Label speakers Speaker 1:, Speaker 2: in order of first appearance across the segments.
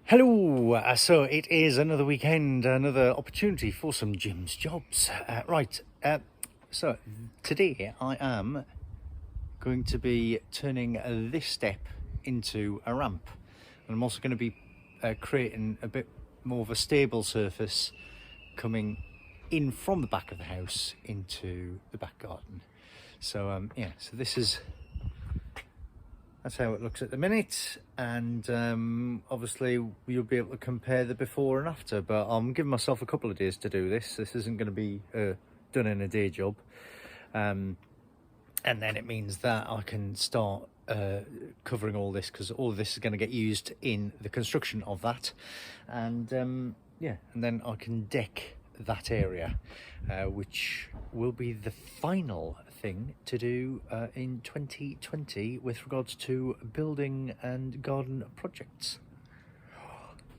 Speaker 1: Hello, so it is another weekend, another opportunity for some Jim's jobs. So today I am going to be turning this step into a ramp, and I'm also going to be creating a bit more of a stable surface coming in from the back of the house into the back garden. So yeah, so that's how it looks at the minute, and obviously you'll be able to compare the before and after, but I'm giving myself a couple of days to do this. This isn't going to be done in a day job, and then it means that I can start covering all this, because all of this is going to get used in the construction of that, and yeah, and then I can deck that area, which will be the final thing to do in 2020 with regards to building and garden projects.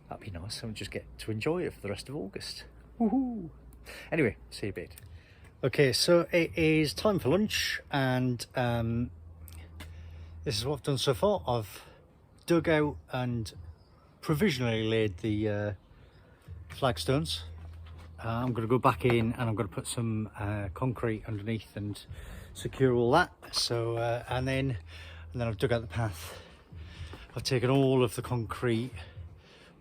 Speaker 1: That'd be nice. I'll just get to enjoy it for the rest of August. Woohoo! Anyway, see you a bit. Okay, so it is time for lunch, and this is what I've done so far. I've dug out and provisionally laid the flagstones. I'm going to go back in and I'm going to put some concrete underneath and secure all that. So and then I've dug out the path. I've taken all of the concrete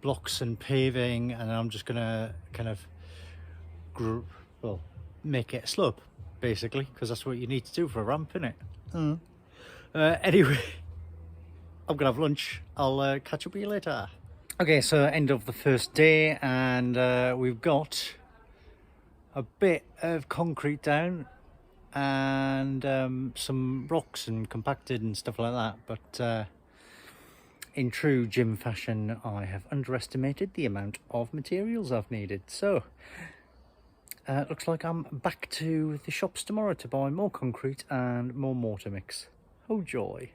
Speaker 1: blocks and paving, and I'm just going to kind of make it a slope, basically, because that's what you need to do for a ramp, isn't it? Anyway, I'm gonna have lunch. I'll catch up with you later. Okay, so end of the first day, and we've got a bit of concrete down and some rocks and compacted and stuff like that, but in true Jim fashion, I have underestimated the amount of materials I've needed. So looks like I'm back to the shops tomorrow to buy more concrete and more mortar mix. Oh joy.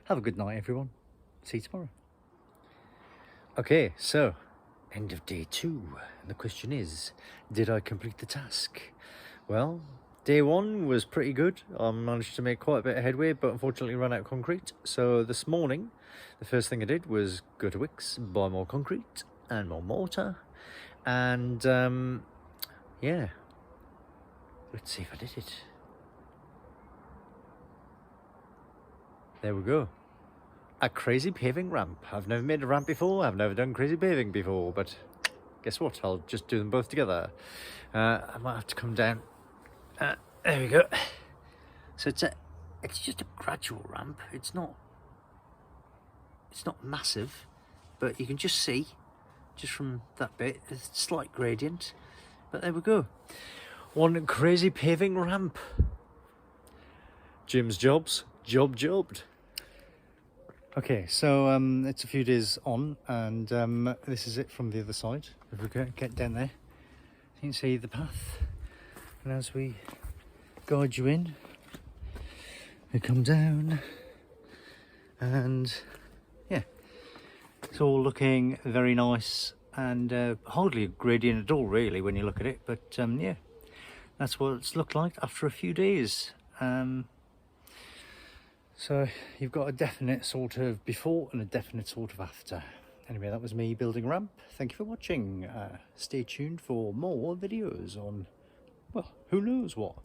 Speaker 1: Have a good night, everyone. See you tomorrow. Okay, so end of day 2, and the question is, did I complete the task? Well, day 1 was pretty good. I managed to make quite a bit of headway, but unfortunately ran out of concrete. So this morning, the first thing I did was go to Wickes, buy more concrete and more mortar, and yeah, let's see if I did it. There we go. A crazy paving ramp. I've never made a ramp before, I've never done crazy paving before, but guess what? I'll just do them both together. I might have to come down. There we go. So it's just a gradual ramp. It's not massive, but you can just see, just from that bit, a slight gradient. But there we go. One crazy paving ramp. Jim's jobs, jobbed. Okay, so it's a few days on, and this is it from the other side. If we get down there, you can see the path, and as we guide you in, we come down, and yeah, it's all looking very nice, and hardly a gradient at all really when you look at it, but yeah, that's what it's looked like after a few days. So you've got a definite sort of before and a definite sort of after. Anyway, that was me building a ramp. Thank you for watching. Stay tuned for more videos on, well, who knows what.